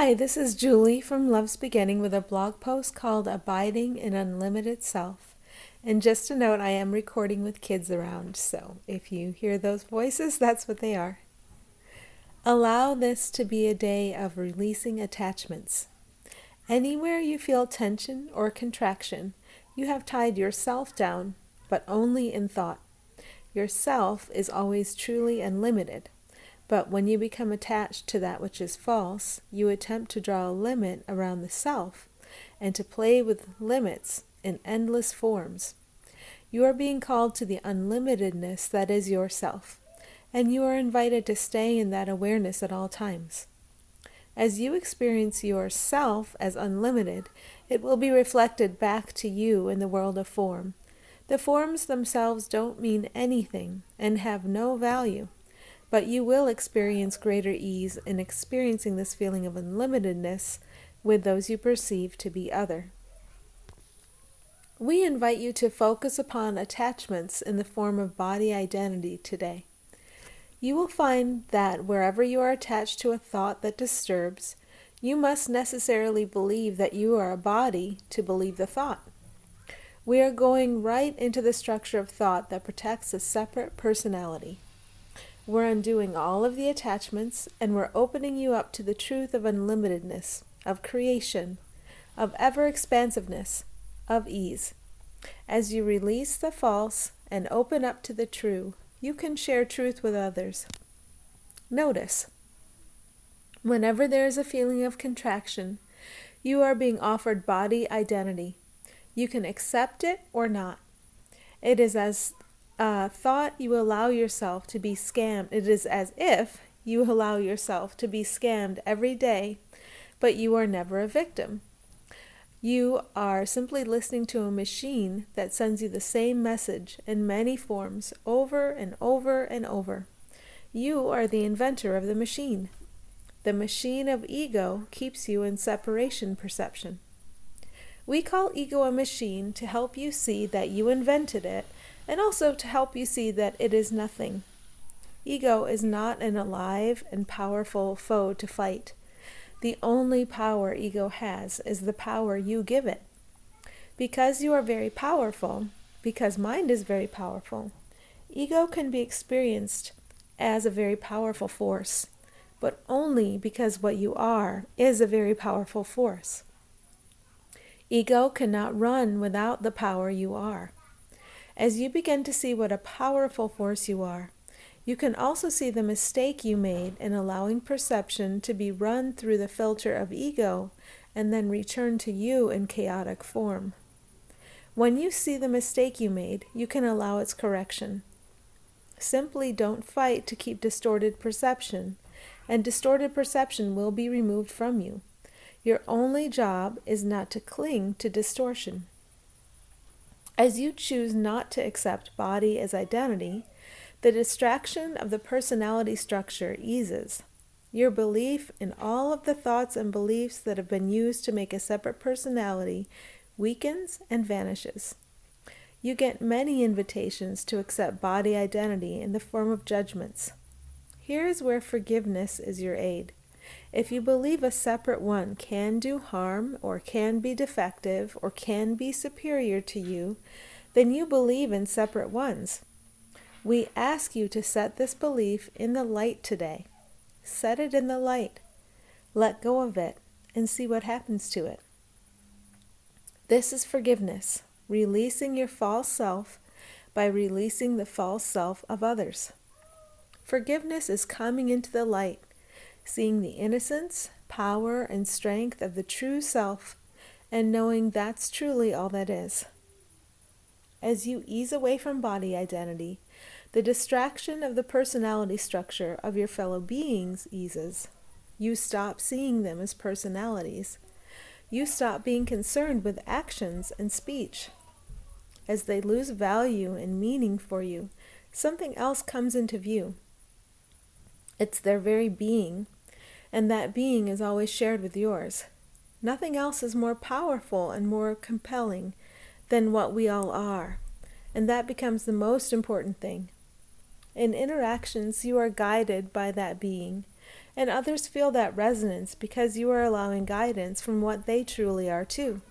Hi, this is Julie from Love's Beginning with a blog post called Abiding in Unlimited Self. And just a note, I am recording with kids around, so if you hear those voices, that's what they are. Allow this to be a day of releasing attachments. Anywhere you feel tension or contraction, you have tied yourself down, but only in thought. Yourself is always truly unlimited. But when you become attached to that which is false, you attempt to draw a limit around the self and to play with limits in endless forms. You are being called to the unlimitedness that is yourself, and you are invited to stay in that awareness at all times. As you experience yourself as unlimited, it will be reflected back to you in the world of form. The forms themselves don't mean anything and have no value. But you will experience greater ease in experiencing this feeling of unlimitedness with those you perceive to be other. We invite you to focus upon attachments in the form of body identity today. You will find that wherever you are attached to a thought that disturbs, you must necessarily believe that you are a body to believe the thought. We are going right into the structure of thought that protects a separate personality. We're undoing all of the attachments, and we're opening you up to the truth of unlimitedness, of creation, of ever-expansiveness, of ease. As you release the false and open up to the true, you can share truth with others. Notice, whenever there is a feeling of contraction, you are being offered body identity. You can accept it or not. It is as thought you allow yourself to be scammed. It is as if you allow yourself to be scammed every day, but you are never a victim. You are simply listening to a machine that sends you the same message in many forms over and over and over. You are the inventor of the machine. The machine of ego keeps you in separation perception. We call ego a machine to help you see that you invented it, and also to help you see that it is nothing. Ego is not an alive and powerful foe to fight. The only power ego has is the power you give it. Because you are very powerful, because mind is very powerful, ego can be experienced as a very powerful force, but only because what you are is a very powerful force. Ego cannot run without the power you are. As you begin to see what a powerful force you are, you can also see the mistake you made in allowing perception to be run through the filter of ego and then return to you in chaotic form. When you see the mistake you made, you can allow its correction. Simply don't fight to keep distorted perception, and distorted perception will be removed from you. Your only job is not to cling to distortion. As you choose not to accept body as identity, the distraction of the personality structure eases. Your belief in all of the thoughts and beliefs that have been used to make a separate personality weakens and vanishes. You get many invitations to accept body identity in the form of judgments. Here is where forgiveness is your aid. If you believe a separate one can do harm, or can be defective, or can be superior to you, then you believe in separate ones. We ask you to set this belief in the light today. Set it in the light. Let go of it and see what happens to it. This is forgiveness, releasing your false self by releasing the false self of others. Forgiveness is coming into the light, seeing the innocence, power, and strength of the true self, and knowing that's truly all that is. As you ease away from body identity, the distraction of the personality structure of your fellow beings eases. You stop seeing them as personalities. You stop being concerned with actions and speech. As they lose value and meaning for you, something else comes into view. It's their very being, and that being is always shared with yours. Nothing else is more powerful and more compelling than what we all are, and that becomes the most important thing. In interactions, you are guided by that being, and others feel that resonance because you are allowing guidance from what they truly are too.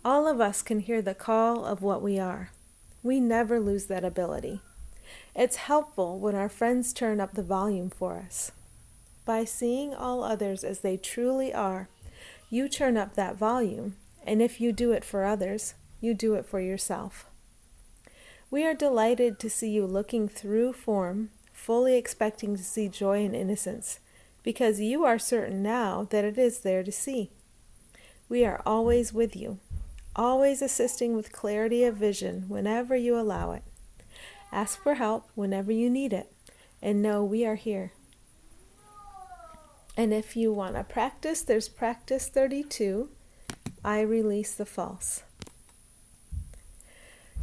All of us can hear the call of what we are. We never lose that ability. It's helpful when our friends turn up the volume for us. By seeing all others as they truly are, you turn up that volume, and if you do it for others, you do it for yourself. We are delighted to see you looking through form, fully expecting to see joy and innocence, because you are certain now that it is there to see. We are always with you, always assisting with clarity of vision whenever you allow it. Ask for help whenever you need it, and know we are here. And if you want to practice, there's practice 32, I release the false.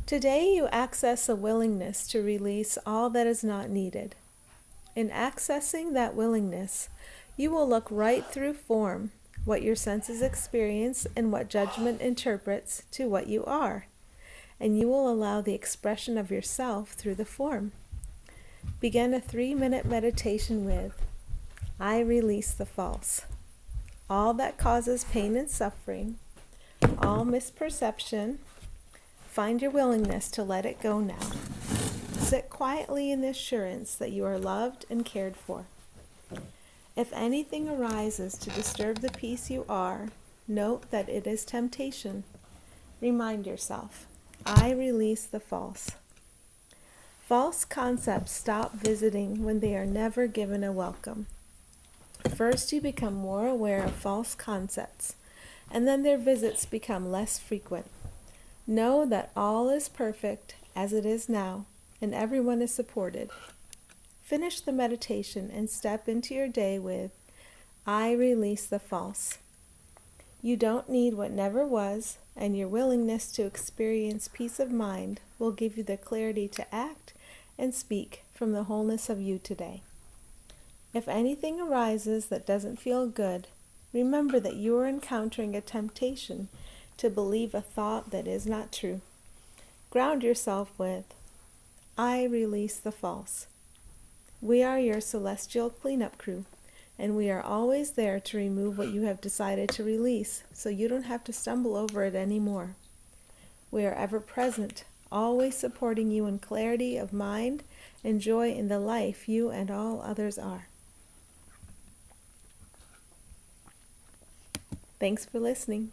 Today you access a willingness to release all that is not needed. In accessing that willingness, you will look right through form, what your senses experience and what judgment interprets, to what you are, and you will allow the expression of yourself through the form. Begin a 3-minute meditation with, I release the false. All that causes pain and suffering, all misperception, find your willingness to let it go now. Sit quietly in the assurance that you are loved and cared for. If anything arises to disturb the peace you are, note that it is temptation. Remind yourself, I release the false. False concepts stop visiting when they are never given a welcome. First, you become more aware of false concepts, and then their visits become less frequent. Know that all is perfect as it is now, and everyone is supported. Finish the meditation and step into your day with, I release the false. You don't need what never was, and your willingness to experience peace of mind will give you the clarity to act and speak from the wholeness of you today. If anything arises that doesn't feel good, remember that you are encountering a temptation to believe a thought that is not true. Ground yourself with, I release the false. We are your celestial cleanup crew, and we are always there to remove what you have decided to release, so you don't have to stumble over it anymore. We are ever present, always supporting you in clarity of mind and joy in the life you and all others are. Thanks for listening.